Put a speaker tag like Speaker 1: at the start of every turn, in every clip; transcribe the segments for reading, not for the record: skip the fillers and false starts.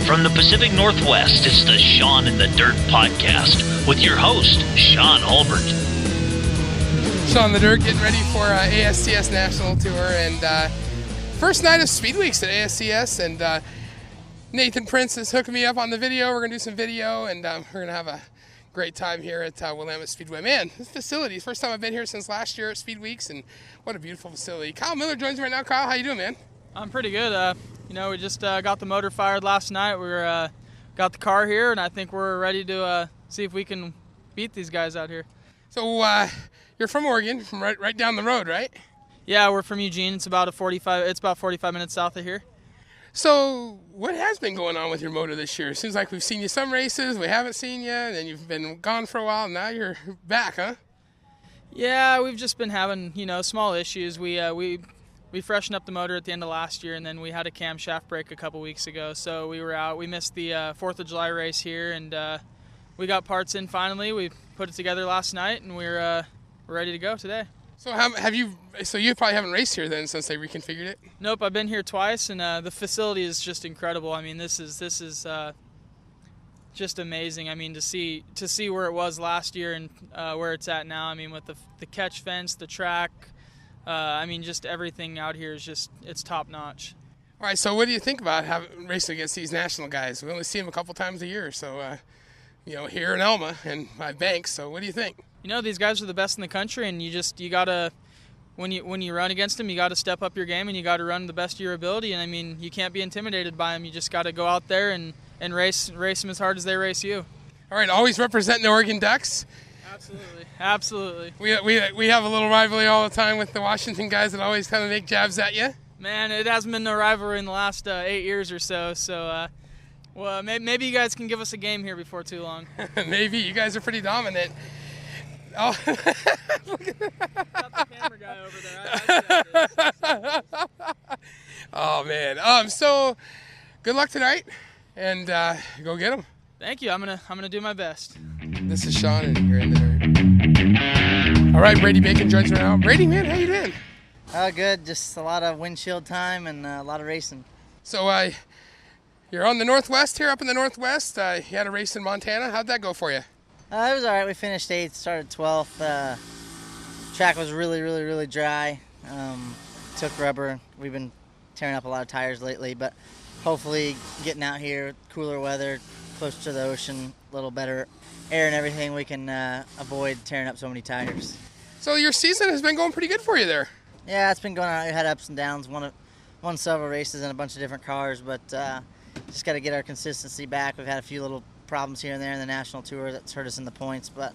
Speaker 1: From the Pacific Northwest, it's the Shaun in the Dirt podcast with your host, Shaun Hulbert.
Speaker 2: Shaun the Dirt getting ready for ASCS National Tour and first night of Speed Weeks at ASCS, and Nathan Prince is hooking me up on the video. We're going to do some video, and we're going to have a great time here at Willamette Speedway. Man, this facility, first time I've been here since last year at Speed Weeks, and what a beautiful facility. Kyle Miller joins me right now. Kyle, how you doing, man?
Speaker 3: I'm pretty good. We just got the motor fired last night. We got the car here, and I think we're ready to see if we can beat these guys out here.
Speaker 2: So you're from Oregon, from right down the road, right?
Speaker 3: Yeah, we're from Eugene. It's about 45 minutes south of here.
Speaker 2: So what has been going on with your motor this year? It seems like we've seen you some races, we haven't seen you, and then you've been gone for a while, and now you're back, huh?
Speaker 3: Yeah, we've just been having, small issues. We freshened up the motor at the end of last year, and then we had a camshaft break a couple weeks ago, so we were out. We missed the 4th of July race here, and we got parts in finally. We put it together last night, and we're ready to go today.
Speaker 2: So So you probably haven't raced here then since they reconfigured it?
Speaker 3: Nope, I've been here twice, and the facility is just incredible. I mean, this is just amazing. I mean, to see where it was last year and where it's at now. I mean, with the catch fence, the track. Just everything out here is it's top notch.
Speaker 2: All right, so what do you think about racing against these national guys? We only see them a couple times a year, so here in Elma and by Banks. So what do you think?
Speaker 3: These guys are the best in the country, and you gotta when you run against them, you gotta step up your game and you gotta run the best of your ability. And I mean, you can't be intimidated by them. You just gotta go out there and race them as hard as they race you.
Speaker 2: All right, always representing the Oregon Ducks.
Speaker 3: Absolutely.
Speaker 2: We have a little rivalry all the time with the Washington guys that always kind of make jabs at you.
Speaker 3: Man, it hasn't been no rivalry in the last 8 years or so. So, maybe you guys can give us a game here before too long.
Speaker 2: Maybe. You guys are pretty dominant. Oh,
Speaker 3: got the camera guy over there.
Speaker 2: Oh man. So, good luck tonight, and go get them.
Speaker 3: Thank you. I'm gonna do my best.
Speaker 2: This is Shaun, and you're in the Dirt. All right, Brady Bacon joins me now. Brady, man, how you doing?
Speaker 4: Good. Just a lot of windshield time and a lot of racing.
Speaker 2: So, you're on the Northwest here, up in the Northwest. You had a race in Montana. How'd that go for you?
Speaker 4: It was all right. We finished 8th, started 12th. Track was really, really, really dry. Took rubber. We've been tearing up a lot of tires lately, but hopefully getting out here, cooler weather, close to the ocean, a little better air and everything, we can avoid tearing up so many tires.
Speaker 2: So your season has been going pretty good for you there.
Speaker 4: Yeah, it's been going on. We had ups and downs, won several races in a bunch of different cars, but just got to get our consistency back. We've had a few little problems here and there in the national tour that's hurt us in the points, but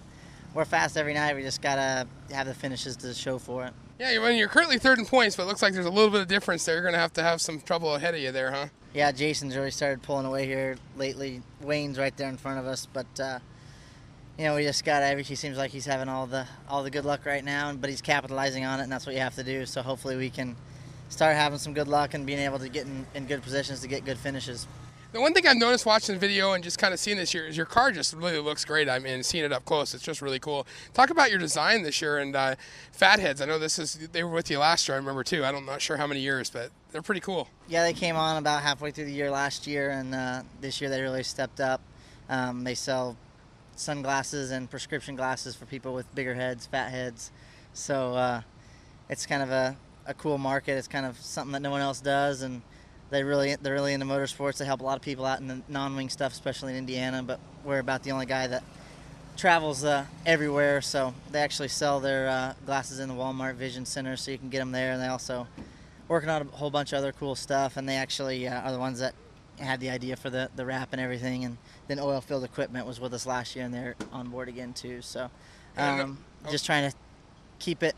Speaker 4: we're fast every night. We just got to have the finishes to show for it.
Speaker 2: Yeah, you're currently 3rd in points, but it looks like there's a little bit of difference there. You're going to have some trouble ahead of you there, huh?
Speaker 4: Yeah, Jason's really started pulling away here lately. Wayne's right there in front of us, but we just got he seems like he's having all the good luck right now, but he's capitalizing on it, and that's what you have to do. So hopefully we can start having some good luck and being able to get in good positions to get good finishes.
Speaker 2: The one thing I've noticed watching the video and just kind of seeing this year is your car just really looks great. I mean, seeing it up close, it's just really cool. Talk about your design this year and Fatheads. I know they were with you last year, I remember too. I'm not sure how many years, but they're pretty cool.
Speaker 4: Yeah, they came on about halfway through the year last year, and this year they really stepped up. They sell sunglasses and prescription glasses for people with bigger heads, fat heads. So it's kind of a cool market. It's kind of something that no one else does, and they're really into motorsports. They help a lot of people out in the non-wing stuff, especially in Indiana, but we're about the only guy that travels everywhere, so they actually sell their glasses in the Walmart Vision Center, so you can get them there, and they also working on a whole bunch of other cool stuff, and they actually are the ones that had the idea for the wrap and everything, and then Oilfield Equipment was with us last year, and they're on board again too, so just trying to keep it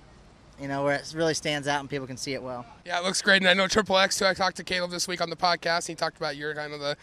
Speaker 4: where it really stands out and people can see it well.
Speaker 2: Yeah, it looks great, and I know Triple X too. I talked to Caleb this week on the podcast, and he talked about you're kind of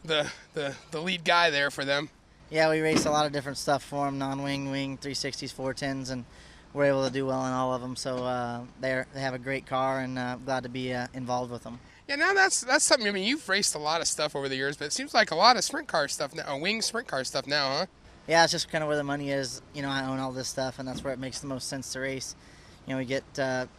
Speaker 2: the lead guy there for them.
Speaker 4: Yeah, we race a lot of different stuff for them, non-wing, wing, 360s, 410s, and we're able to do well in all of them, so they have a great car, and glad to be involved with them.
Speaker 2: Yeah, now that's something. I mean, you've raced a lot of stuff over the years, but it seems like a lot of sprint car stuff now, wing sprint car stuff now, huh?
Speaker 4: Yeah, it's just kind of where the money is. I own all this stuff, and that's where it makes the most sense to race. We get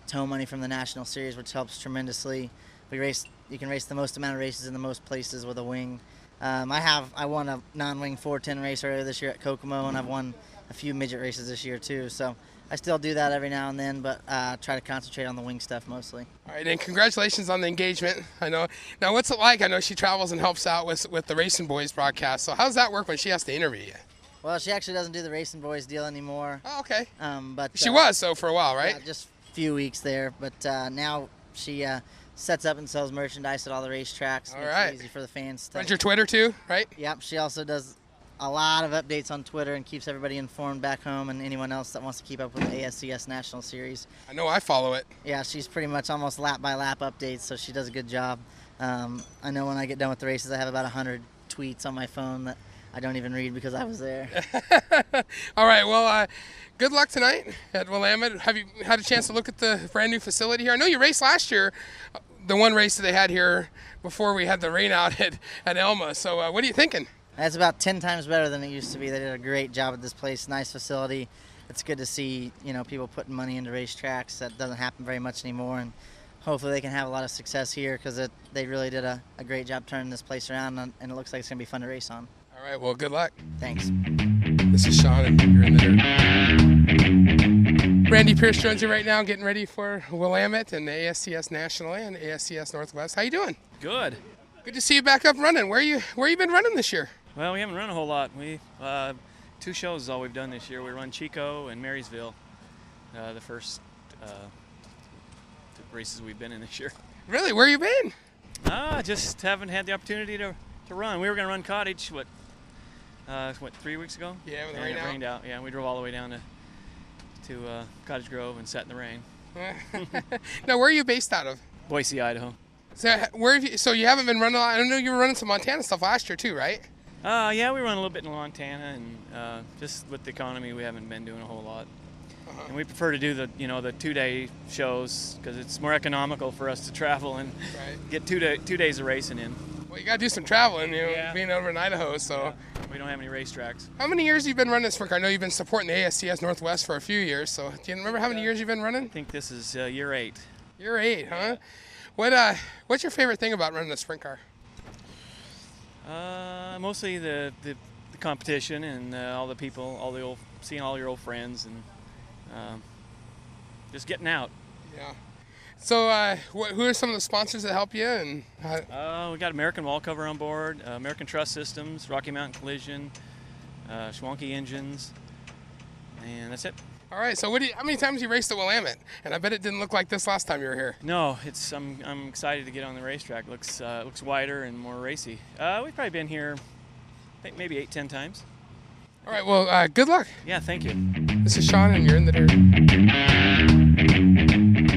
Speaker 4: tow money from the National Series, which helps tremendously. You can race the most amount of races in the most places with a wing. I won a non-wing 410 race earlier this year at Kokomo, and I've won a few midget races this year too. So I still do that every now and then, but try to concentrate on the wing stuff mostly.
Speaker 2: All right, and congratulations on the engagement. I know. Now, what's it like? I know she travels and helps out with the Racing Boys broadcast. So how does that work when she has to interview you?
Speaker 4: Well, she actually doesn't do the Racing Boys deal anymore.
Speaker 2: Oh, okay.
Speaker 4: But
Speaker 2: she was so for a while, right?
Speaker 4: Yeah, just a few weeks there, but now she sets up and sells merchandise at all the racetracks.
Speaker 2: All right.
Speaker 4: Makes it easy for the fans.
Speaker 2: Runs your Twitter too, right?
Speaker 4: Yep. She also does a lot of updates on Twitter and keeps everybody informed back home and anyone else that wants to keep up with the ASCS National Series.
Speaker 2: I know I follow it.
Speaker 4: Yeah, she's pretty much almost lap by lap updates, so she does a good job. I know when I get done with the races, I have about 100 tweets on my phone that I don't even read because I was there.
Speaker 2: All right, well, good luck tonight at Willamette. Have you had a chance to look at the brand new facility here? I know you raced last year, the one race that they had here before we had the rain out at Elma. So what are you thinking?
Speaker 4: It's about 10 times better than it used to be. They did a great job at this place. Nice facility. It's good to see, people putting money into racetracks. That doesn't happen very much anymore, and hopefully they can have a lot of success here because they really did a great job turning this place around, and it looks like it's going to be fun to race on.
Speaker 2: All right, well, good luck.
Speaker 4: Thanks.
Speaker 2: This is Shaun, and you're in the dirt. Randy Pierce joins you right now, getting ready for Willamette and the ASCS National and ASCS Northwest. How you doing?
Speaker 5: Good.
Speaker 2: Good to see you back up running. Where you been running this year?
Speaker 5: Well, we haven't run a whole lot. We 2 shows is all we've done this year. We run Chico and Marysville, the first 2 races we've been in this year.
Speaker 2: Really? Where you been?
Speaker 5: Just haven't had the opportunity to run. We were going to run Cottage, 3 weeks ago?
Speaker 2: Yeah, when
Speaker 5: it rained out. Yeah, we drove all the way down to Cottage Grove and sat in the rain.
Speaker 2: Now, where are you based out of?
Speaker 5: Boise, Idaho.
Speaker 2: So you haven't been running a lot. I know you were running some Montana stuff last year too, right?
Speaker 5: Yeah, we run a little bit in Montana, and just with the economy, we haven't been doing a whole lot. And we prefer to do the 2-day shows because it's more economical for us to travel and get 2 days of racing in.
Speaker 2: Well, you got to do some traveling, being over in Idaho. So
Speaker 5: yeah. We don't have any racetracks.
Speaker 2: How many years have you been running this sprint car? I know you've been supporting the ASCS Northwest for a few years. So do you remember how many years you've been running?
Speaker 5: I think this is year 8.
Speaker 2: Year 8, huh? What's your favorite thing about running a sprint car?
Speaker 5: Mostly the competition and all the people, seeing all your old friends, and just getting out.
Speaker 2: Yeah. So who are some of the sponsors that help you? And
Speaker 5: we got American Wallcover on board, American Trust Systems, Rocky Mountain Collision, Schwanke Engines, and that's it.
Speaker 2: All right. So how many times you raced at Willamette? And I bet it didn't look like this last time you were here.
Speaker 5: No, I'm excited to get on the racetrack. Looks wider and more racy. We've probably been here, I think maybe 8-10 times.
Speaker 2: All right. Well, good luck.
Speaker 5: Yeah. Thank you.
Speaker 2: This is Shaun, and you're in the dirt.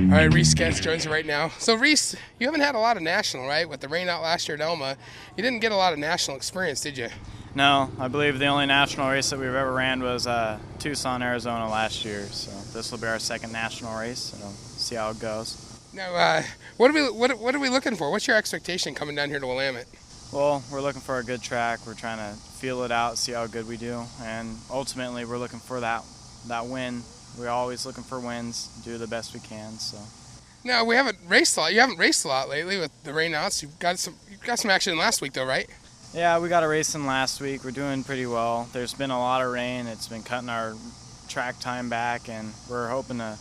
Speaker 2: All right, Reese Getz joins you right now. So, Reese, you haven't had a lot of national, right? With the rain out last year at Elma, you didn't get a lot of national experience, did you?
Speaker 6: No, I believe the only national race that we've ever ran was Tucson, Arizona last year. So this will be our second national race. So see how it goes.
Speaker 2: Now, what are we looking for? What's your expectation coming down here to Willamette?
Speaker 6: Well, we're looking for a good track. We're trying to feel it out, see how good we do, and ultimately we're looking for that win. We're always looking for wins, do the best we can. So.
Speaker 2: Now, we haven't raced a lot. You haven't raced a lot lately with the rainouts. You got some action last week, though, right?
Speaker 6: Yeah, we got a race in last week. We're doing pretty well. There's been a lot of rain. It's been cutting our track time back, and we're hoping to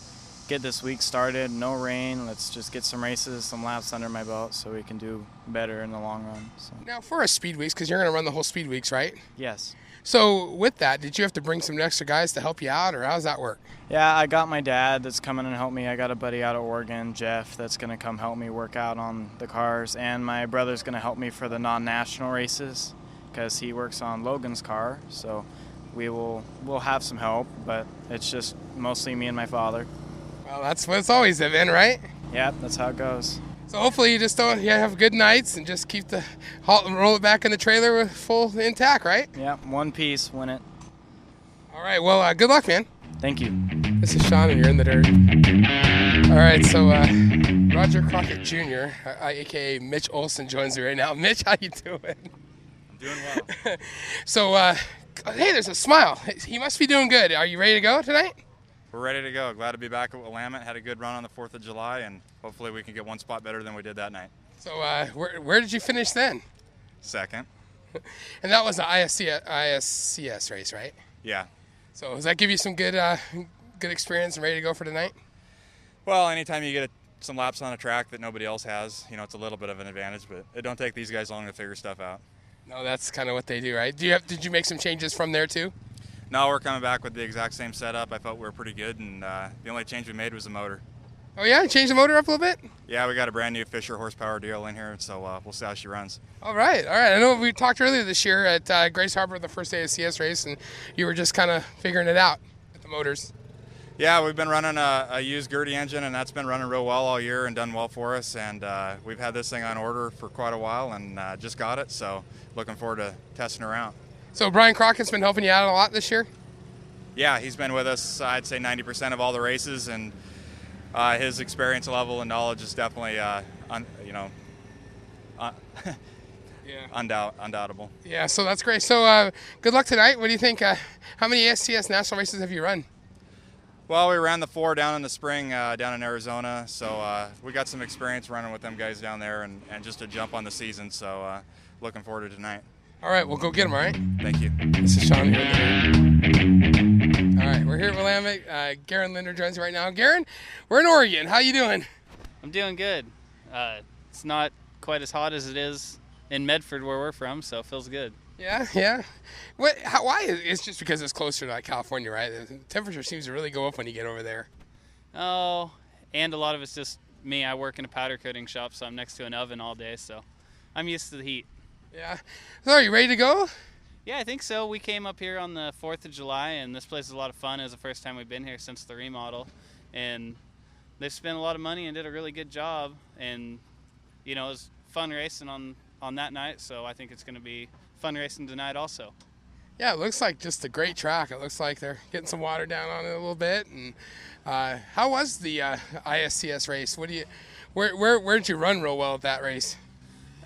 Speaker 6: get this week started. No rain. Let's just get some races, some laps under my belt so we can do better in the long run. So.
Speaker 2: Now, for a Speed Weeks, because you're going to run the whole Speed Weeks, right?
Speaker 6: Yes.
Speaker 2: So with that, did you have to bring some extra guys to help you out, or how does that work?
Speaker 6: Yeah, I got my dad that's coming and help me. I got a buddy out of Oregon, Jeff, that's going to come help me work out on the cars. And my brother's going to help me for the non-national races because he works on Logan's car. So we'll have some help, but it's just mostly me and my father.
Speaker 2: Well, that's what it's always been, right?
Speaker 6: Yeah, that's how it goes.
Speaker 2: So hopefully you just have good nights and just keep roll it back in the trailer with full intact, right?
Speaker 6: Yeah, one piece, win it.
Speaker 2: All right, well, good luck, man.
Speaker 6: Thank you.
Speaker 2: This is Shaun, and you're in the dirt. All right, so Roger Crockett Jr., a.k.a. Mitch Olson, joins me right now. Mitch, how you doing?
Speaker 7: I'm doing well.
Speaker 2: So, hey, there's a smile. He must be doing good. Are you ready to go tonight?
Speaker 7: We're ready to go. Glad to be back at Willamette. Had a good run on the 4th of July, and hopefully we can get one spot better than we did that night.
Speaker 2: So where did you finish then?
Speaker 7: Second.
Speaker 2: And that was the ISCS race, right?
Speaker 7: Yeah.
Speaker 2: So does that give you some good experience and ready to go for tonight?
Speaker 7: Well, anytime you get some laps on a track that nobody else has, it's a little bit of an advantage, but it don't take these guys long to figure stuff out.
Speaker 2: No, that's kind of what they do, right? Did you make some changes from there too?
Speaker 7: No, we're coming back with the exact same setup. I felt we were pretty good, and the only change we made was the motor.
Speaker 2: Oh yeah, you changed the motor up a little bit?
Speaker 7: Yeah, we got a brand new Fisher horsepower deal in here, so we'll see how she runs.
Speaker 2: All right. I know we talked earlier this year at Grace Harbor, the first ASCS race, and you were just kind of figuring it out with the motors.
Speaker 7: Yeah, we've been running a used Gertie engine, and that's been running real well all year and done well for us. And we've had this thing on order for quite a while, and just got it. So looking forward to testing her out.
Speaker 2: So Brian Crockett's been helping you out a lot this year?
Speaker 7: Yeah, he's been with us, I'd say 90% of all the races, and his experience level and knowledge is definitely, undoubtable.
Speaker 2: Yeah, so that's great. So good luck tonight. What do you think? How many ASCS national races have you run?
Speaker 7: Well, we ran the 4 down in the spring down in Arizona, so we got some experience running with them guys down there and just a jump on the season, so looking forward to tonight.
Speaker 2: All right, we'll go get them, all right?
Speaker 7: Thank you.
Speaker 2: This is Shaun here. All right, we're here at Willamette. Garen Linder joins me right now. Garen, we're in Oregon. How you doing?
Speaker 8: I'm doing good. It's not quite as hot as it is in Medford where we're from, so it feels good.
Speaker 2: Yeah. Why? It's just because it's closer to California, right? The temperature seems to really go up when you get over there.
Speaker 8: Oh, and a lot of it's just me. I work in a powder coating shop, so I'm next to an oven all day, so I'm used to the heat.
Speaker 2: Yeah. So are you ready to go?
Speaker 8: Yeah, I think so. We came up here on the 4th of July, and this place is a lot of fun. It was the first time we've been here since the remodel, and they've spent a lot of money and did a really good job, and it was fun racing on that night, so I think it's going to be fun racing tonight also.
Speaker 2: Yeah, it looks like just a great track. It looks like they're getting some water down on it a little bit. And how was the ISCS race? Where did you run real well at that race?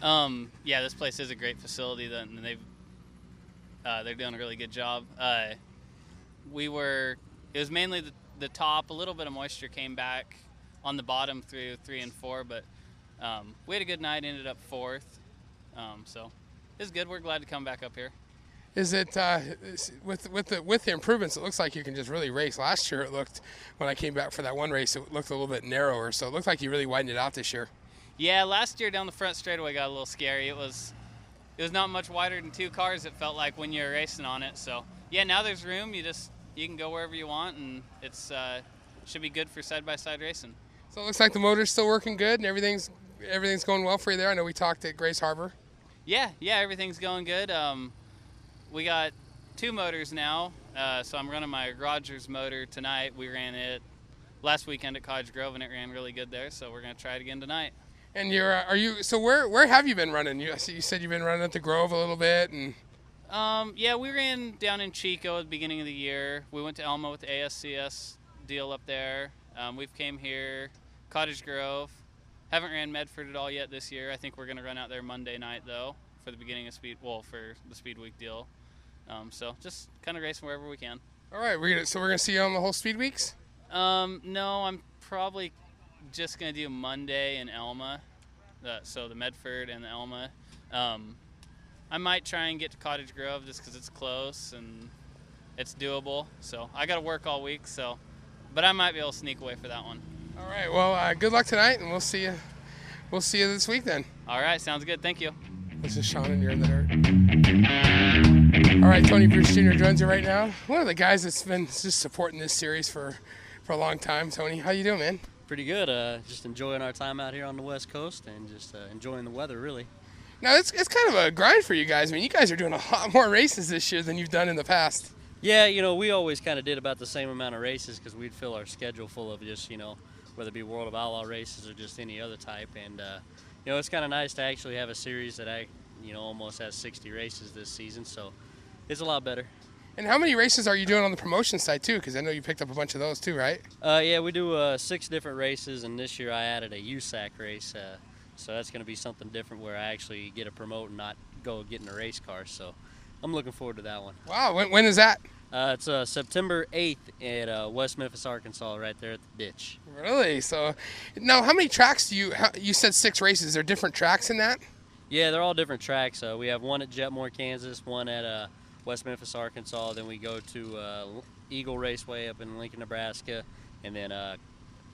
Speaker 8: Yeah, this place is a great facility, and they're doing a really good job. It was mainly the top. A little bit of moisture came back on the bottom through 3 and 4, but we had a good night. Ended up 4th, so it was good. We're glad to come back up here.
Speaker 2: Is it with the improvements? It looks like you can just really race. Last year, it looked, when I came back for that one race, it looked a little bit narrower. So it looked like you really widened it out this year.
Speaker 8: Yeah, last year down the front straightaway got a little scary. It was not much wider than 2 cars. It felt like when you were racing on it. So yeah, now there's room. You can go wherever you want, and it's should be good for side-by-side racing.
Speaker 2: So it looks like the motor's still working good, and everything's going well for you there. I know we talked at Grace Harbor.
Speaker 8: Yeah, everything's going good. We got 2 motors now, so I'm running my Rogers motor tonight. We ran it last weekend at Cottage Grove, and it ran really good there, so we're going to try it again tonight.
Speaker 2: And where have you been running? You said you've been running at the Grove a little bit, and
Speaker 8: yeah, we ran down in Chico at the beginning of the year. We went to Elma with the ASCS deal up there. We've came here, Cottage Grove. Haven't ran Medford at all yet this year. I think we're going to run out there Monday night though for the beginning of for the Speed Week deal. So just kind of racing wherever we can.
Speaker 2: All right, we're gonna see you on the whole Speed Weeks?
Speaker 8: No, I'm probably just gonna do Monday in Elma, so the Medford and the Elma. I might try and get to Cottage Grove just because it's close and it's doable. So I got to work all week, but I might be able to sneak away for that one.
Speaker 2: All right. Well, good luck tonight, and we'll see you. We'll see you this week then.
Speaker 8: All right, sounds good. Thank you.
Speaker 2: This is Shaun, and you're in the dirt. All right, Tony Bruce Jr. joins you right now. One of the guys that's been just supporting this series for a long time. Tony, how you doing, man?
Speaker 9: Pretty good. Just enjoying our time out here on the West Coast and just enjoying the weather, really.
Speaker 2: Now, it's kind of a grind for you guys. I mean, you guys are doing a lot more races this year than you've done in the past.
Speaker 9: Yeah, we always kind of did about the same amount of races because we'd fill our schedule full of just, whether it be World of Outlaw races or just any other type. And, it's kind of nice to actually have a series that almost has 60 races this season. So it's a lot better.
Speaker 2: And how many races are you doing on the promotion side, too? Because I know you picked up a bunch of those, too, right?
Speaker 9: Yeah, we do 6 different races, and this year I added a USAC race. So that's going to be something different where I actually get to promote and not go get in a race car. So I'm looking forward to that one.
Speaker 2: Wow, when is that?
Speaker 9: It's September 8th at West Memphis, Arkansas, right there at the ditch.
Speaker 2: Really? So now how many tracks do you said 6 races. Are there different tracks in that?
Speaker 9: Yeah, they're all different tracks. We have one at Jetmore, Kansas, one at West Memphis, Arkansas. Then we go to Eagle Raceway up in Lincoln, Nebraska, and then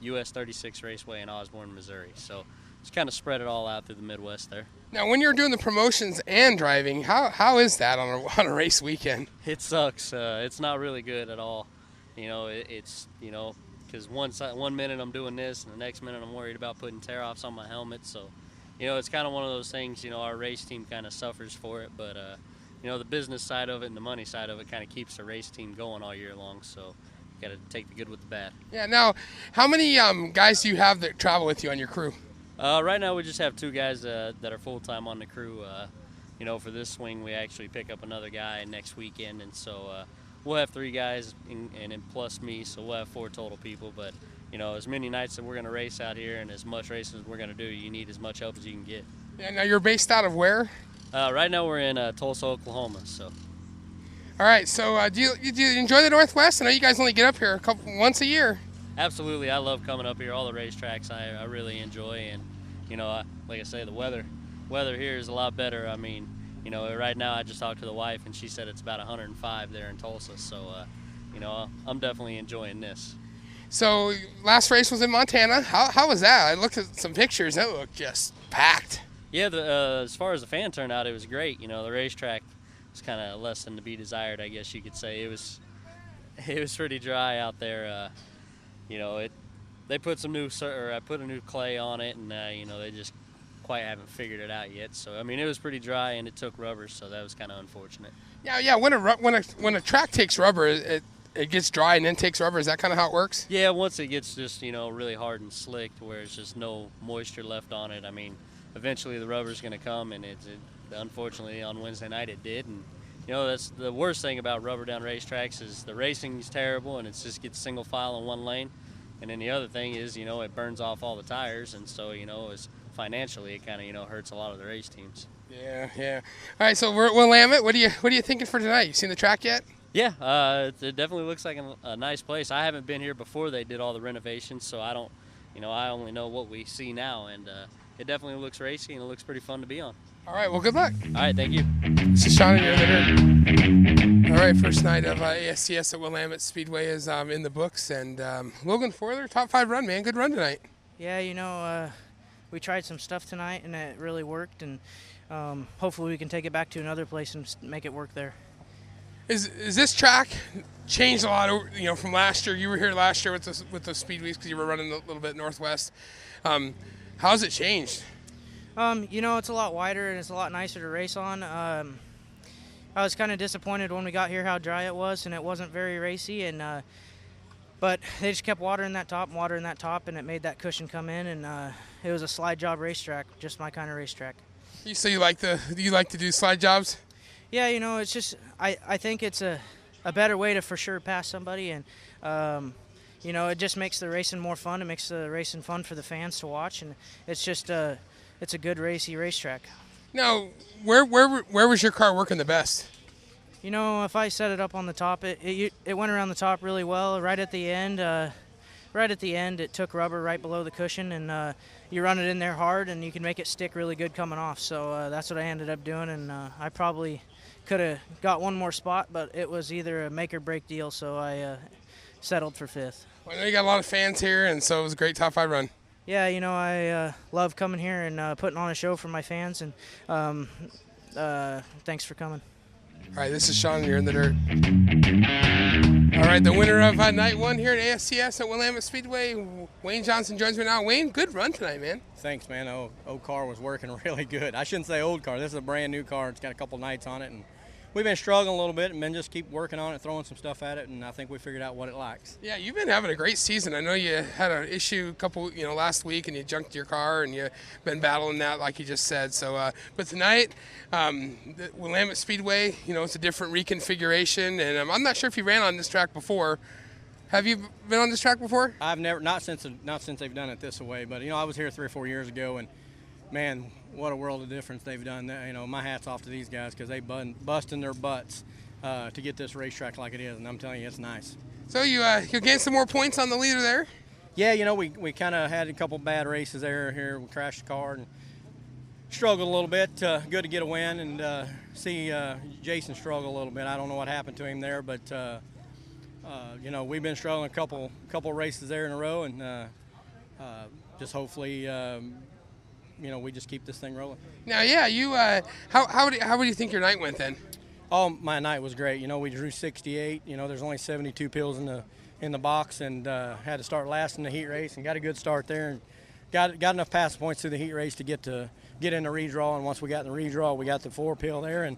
Speaker 9: US 36 Raceway in Osborne, Missouri. So just kind of spread it all out through the Midwest there.
Speaker 2: Now, when you're doing the promotions and driving, how is that on a race weekend?
Speaker 9: It sucks. It's not really good at all. It's because one minute I'm doing this, and the next minute I'm worried about putting tear-offs on my helmet. So, it's kind of one of those things. Our race team kind of suffers for it, but the business side of it and the money side of it kind of keeps the race team going all year long. So, you got to take the good with the bad.
Speaker 2: Yeah. Now, how many guys do you have that travel with you on your crew?
Speaker 9: Right now we just have 2 guys that are full-time on the crew. For this swing we actually pick up another guy next weekend, and so we'll have 3 guys and plus me, so we'll have 4 total people. But as many nights that we're going to race out here and as much racing as we're going to do, you need as much help as you can get.
Speaker 2: Yeah. Now, you're based out of where?
Speaker 9: Right now we're in Tulsa, Oklahoma. So.
Speaker 2: All right. So do you enjoy the Northwest? I know you guys only get up here once a year.
Speaker 9: Absolutely, I love coming up here. All the racetracks I really enjoy, and like I say, the weather here is a lot better. I mean, right now I just talked to the wife, and she said it's about 105 there in Tulsa. So, I'm definitely enjoying this.
Speaker 2: So, last race was in Montana. How was that? I looked at some pictures. It looked just packed.
Speaker 9: Yeah, as far as the fan turnout, it was great. The racetrack was kind of less than to be desired, I guess you could say. It was pretty dry out there. They put I put a new clay on it, and they just quite haven't figured it out yet. So I mean, it was pretty dry, and it took rubber, so that was kind of unfortunate.
Speaker 2: Yeah. When a track takes rubber, it gets dry and then takes rubber. Is that kind of how it works?
Speaker 9: Yeah, once it gets just really hard and slick, where it's just no moisture left on it. I mean, eventually the rubber's going to come, and unfortunately on Wednesday night it did, and. That's the worst thing about rubber down racetracks is the racing is terrible, and it just gets single file in one lane. And then the other thing is, it burns off all the tires, and so, financially it kind of, hurts a lot of the race teams.
Speaker 2: Yeah. All right, so we're at Willamette. What are you thinking for tonight? You seen the track yet?
Speaker 9: Yeah, it definitely looks like a nice place. I haven't been here before they did all the renovations, so I don't, I only know what we see now, and it definitely looks racy and it looks pretty fun to be on.
Speaker 2: All right, well, good luck.
Speaker 9: All right, thank you.
Speaker 2: This is Shaun, and you're in the dirt. All right, first night of ASTS at Willamette Speedway is in the books, and Logan Forler, top 5 run, man. Good run tonight.
Speaker 10: Yeah, we tried some stuff tonight, and it really worked, and hopefully we can take it back to another place and make it work there.
Speaker 2: Is this track changed a lot, from last year? You were here last year with the Speedways because you were running a little bit Northwest. How's it changed?
Speaker 10: It's a lot wider and it's a lot nicer to race on. I was kind of disappointed when we got here how dry it was, and it wasn't very racy. But they just kept watering that top, and it made that cushion come in. And it was a slide job racetrack, just my kind of racetrack.
Speaker 2: So you like to do slide jobs?
Speaker 10: Yeah, it's just I think it's a better way to for sure pass somebody, and it just makes the racing more fun. It makes the racing fun for the fans to watch, and it's just it's a good racy racetrack. Now,
Speaker 2: where was your car working the best?
Speaker 10: If I set it up on the top, it went around the top really well. Right at the end, it took rubber right below the cushion, and you run it in there hard, and you can make it stick really good coming off. So that's what I ended up doing, and I probably could have got one more spot, but it was either a make or break deal, so I settled for 5th.
Speaker 2: Well, I know you got a lot of fans here, and so it was a great top 5 run.
Speaker 10: Yeah, I love coming here and putting on a show for my fans, and thanks for coming.
Speaker 2: All right, this is Shaun, and you're in the dirt. All right, the winner of night 1 here at ASTS at Willamette Speedway, Wayne Johnson joins me now. Wayne, good run tonight, man.
Speaker 11: Thanks, man. Old car was working really good. I shouldn't say old car. This is a brand new car. It's got a couple nights on it, and we've been struggling a little bit, and then just keep working on it, throwing some stuff at it, and I think we figured out what it likes.
Speaker 2: Yeah, you've been having a great season. I know you had an issue last week, and you junked your car, and you've been battling that, like you just said. So, but tonight, the Willamette Speedway, it's a different reconfiguration, and I'm not sure if you ran on this track before. Have you been on this track before?
Speaker 11: I've never, not since they've done it this way, but I was here 3 or 4 years ago, and man, what a world of difference they've done. My hat's off to these guys because they busting their butts to get this racetrack like it is, and I'm telling you, it's nice.
Speaker 2: So you gained some more points on the leader there?
Speaker 11: Yeah, we kind of had a couple bad races here. We crashed the car, and struggled a little bit. Good to get a win and see Jason struggle a little bit. I don't know what happened to him there, but you know, we've been struggling a couple races there in a row, and just hopefully, you know, we just keep this thing rolling.
Speaker 2: Now, yeah, you how do you think your night went then?
Speaker 11: Oh, my night was great. You know, we drew 68. You know, there's only 72 pills in the box, and had to start last in the heat race, and got a good start there, and got enough pass points through the heat race to get in the redraw. And once we got in the redraw, we got the 4 pill there, and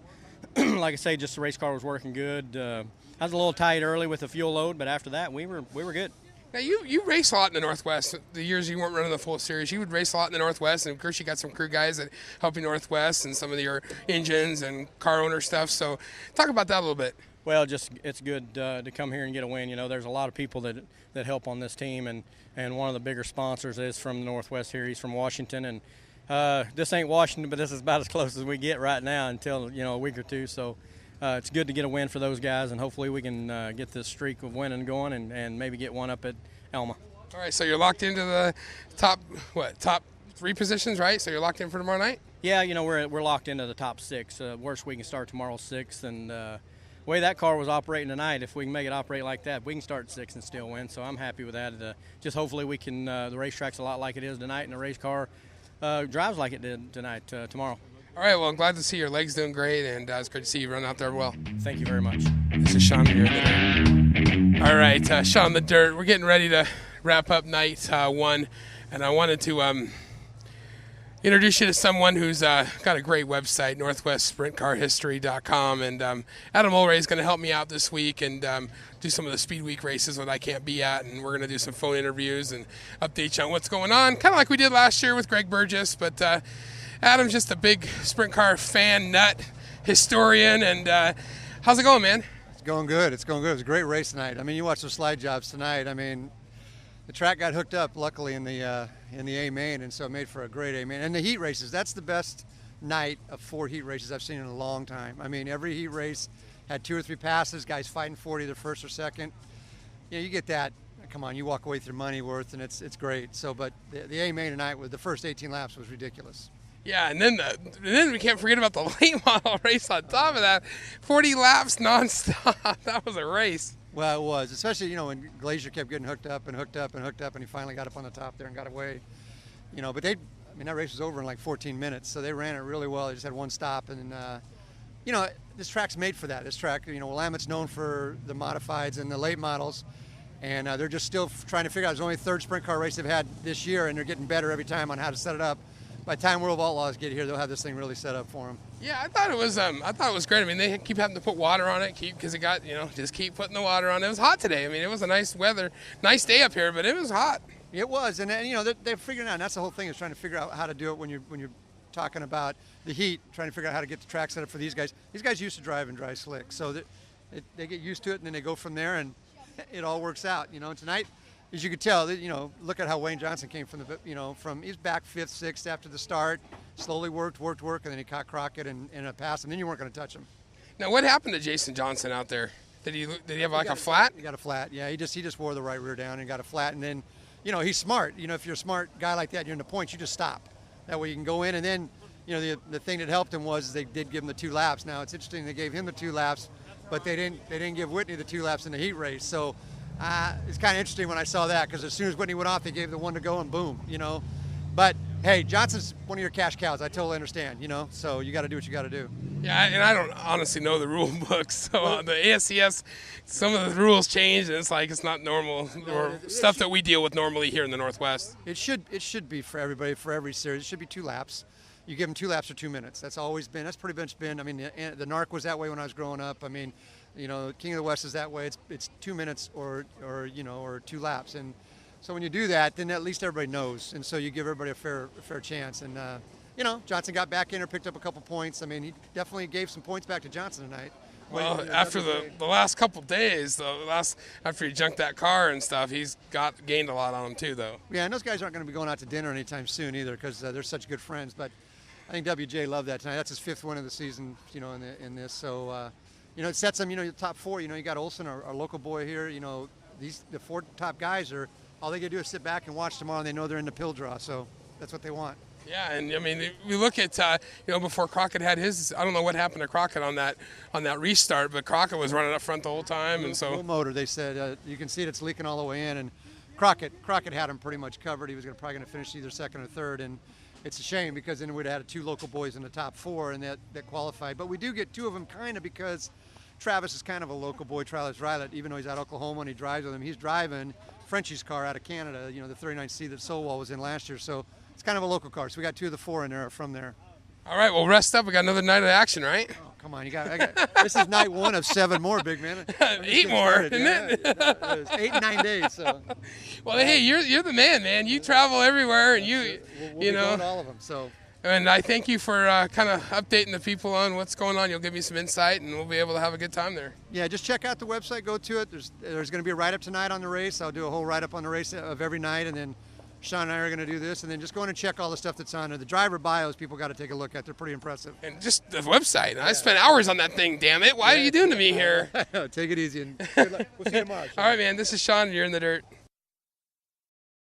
Speaker 11: like I say, just the race car was working good. I was a little tight early with the fuel load, but after that, we were good.
Speaker 2: Now, you race a lot in the Northwest. The years you weren't running the full series, you would race a lot in the Northwest, and of course you got some crew guys that help you Northwest and some of your engines and car owner stuff. So talk about that a little bit.
Speaker 11: Well, just it's good to come here and get a win. You know, there's a lot of people that help on this team, and one of the bigger sponsors is from the Northwest here. He's from Washington, and this ain't Washington, but this is about as close as we get right now until, you know, a week or two. So it's good to get a win for those guys, and hopefully we can get this streak of winning going and maybe get one up at Elma.
Speaker 2: All right, so you're locked into the top 3 positions, right? So you're locked in for tomorrow night?
Speaker 11: Yeah, you know, we're locked into the top 6. Worst we can start tomorrow 6th, and the way that car was operating tonight, if we can make it operate like that, we can start 6th and still win. So I'm happy with that. Just hopefully we can. The racetrack's a lot like it is tonight, and the race car drives like it did tonight. Tomorrow.
Speaker 2: All right, well, I'm glad to see your legs doing great, and it's great to see you run out there well.
Speaker 11: Thank you very much.
Speaker 2: This is Shaun here in the Dirt. All right, Shaun the Dirt. We're getting ready to wrap up night 1, and I wanted to introduce you to someone who's got a great website, northwestsprintcarhistory.com, and Adam Mulray is going to help me out this week and do some of the Speed Week races that I can't be at, and we're going to do some phone interviews and update you on what's going on, kind of like we did last year with Greg Burgess, but Adam's just a big sprint car fan, nut, historian, and how's it going, man?
Speaker 12: It's going good. It's going good. It was a great race tonight. I mean, you watched those slide jobs tonight. I mean, the track got hooked up, luckily, in the A main, and so it made for a great A main. And the heat races, that's the best night of 4 heat races I've seen in a long time. I mean, every heat race had 2 or 3 passes, guys fighting for it, either first or second. You know, you get that. Come on, you walk away with your money worth, and it's great. So, but the A main tonight with the first 18 laps was ridiculous.
Speaker 2: Yeah, and then we can't forget about the late model race on top of that. 40 laps nonstop. That was a race.
Speaker 12: Well, it was, especially, you know, when Glazier kept getting hooked up, and he finally got up on the top there and got away. You know, but that race was over in like 14 minutes, so they ran it really well. They just had one stop, and you know, this track's made for that. This track, you know, Willamette's known for the modifieds and the late models, and they're just still trying to figure out. It's only the 3rd sprint car race they've had this year, and they're getting better every time on how to set it up. By the time World of Outlaws get here, they'll have this thing really set up for them.
Speaker 2: Yeah, I thought it was great. I mean, they keep having to put water on it, because it got, you know, just keep putting the water on. It was hot today. I mean, it was a nice day up here, but it was hot.
Speaker 12: It was, and you know, they're figuring out. And that's the whole thing, is trying to figure out how to do it when you're talking about the heat, trying to figure out how to get the track set up for these guys. These guys used to drive and drive slick, so they get used to it, and then they go from there, and it all works out. You know, and tonight, as you could tell, you know, look at how Wayne Johnson came from he's back 5th, 6th after the start, slowly worked, and then he caught Crockett in a pass, and then you weren't going to touch him.
Speaker 2: Now, what happened to Jason Johnson out there? Did he have like a flat?
Speaker 12: He got a flat. Yeah, he just wore the right rear down and got a flat, and then, you know, he's smart. You know, if you're a smart guy like that, you're in the points, you just stop. That way you can go in, and then, you know, the thing that helped him was they did give him the 2 laps. Now it's interesting, they gave him the 2 laps, but they didn't give Whitney the 2 laps in the heat race. So it's kind of interesting when I saw that, because as soon as Whitney went off, they gave the 1 to go, and boom, you know. But hey, Johnson's one of your cash cows. I totally understand, you know. So you got to do what you got to do.
Speaker 2: Yeah, and I don't honestly know the rule books. So the ASCS, some of the rules changed, and it's like it's not normal or stuff that we deal with normally here in the Northwest.
Speaker 12: It should be for everybody, for every series. It should be 2 laps. You give them 2 laps or 2 minutes. That's pretty much been. I mean, the NARC was that way when I was growing up. I mean, you know, King of the West is that way. It's 2 minutes or 2 laps, and so when you do that, then at least everybody knows, and so you give everybody a fair chance. And you know, Johnson got back in or picked up a couple points. I mean, he definitely gave some points back to Johnson tonight.
Speaker 2: Well, after the last couple days, after he junked that car and stuff, he's gained a lot on him too, though.
Speaker 12: Yeah, and those guys aren't going to be going out to dinner anytime soon either, because they're such good friends. But I think WJ loved that tonight. That's his 5th win of the season, you know, in this. So you know, it sets him, you know, the top 4. You know, you got Olson, our local boy here. You know, the 4 top guys all they got to do is sit back and watch tomorrow, and they know they're in the pill draw. So that's what they want.
Speaker 2: Yeah, and I mean, we look at before Crockett had his. I don't know what happened to Crockett on that restart, but Crockett was running up front the whole time, and so
Speaker 12: full motor. They said you can see it's leaking all the way in, and Crockett had him pretty much covered. He was probably going to finish either second or third, and it's a shame because then we'd have had 2 local boys in the top 4, and that qualified. But we do get 2 of them kind of because Travis is kind of a local boy, Travis Rilett, even though he's out of Oklahoma and he drives with him. He's driving Frenchie's car out of Canada, the 39C that Solwall was in last year. So it's kind of a local car. So we got 2 of the 4 in there from there.
Speaker 2: All right, well, rest up. We got another night of action, right?
Speaker 12: Oh, come on. This is night 1 of 7 more, big man.
Speaker 2: 8 more, isn't it?
Speaker 12: Yeah, it was 8 and 9 days. So.
Speaker 2: Well, hey, you're the man. You travel everywhere, and
Speaker 12: we'll be going to all of them. So.
Speaker 2: And I thank you for kind of updating the people on what's going on. You'll give me some insight, and we'll be able to have a good time there.
Speaker 12: Yeah, just check out the website. Go to it. There's going to be a write-up tonight on the race. I'll do a whole write-up on the race of every night, and then Shaun and I are going to do this, and then just go in and check all the stuff that's on there. The driver bios, people got to take a look at. They're pretty impressive.
Speaker 2: And just the website. Yeah. I spent hours on that thing, damn it. Why are you doing to me here?
Speaker 12: Take it easy, and good luck. We'll see you tomorrow, Shaun.
Speaker 2: All right, man. This is Shaun. You're in the dirt.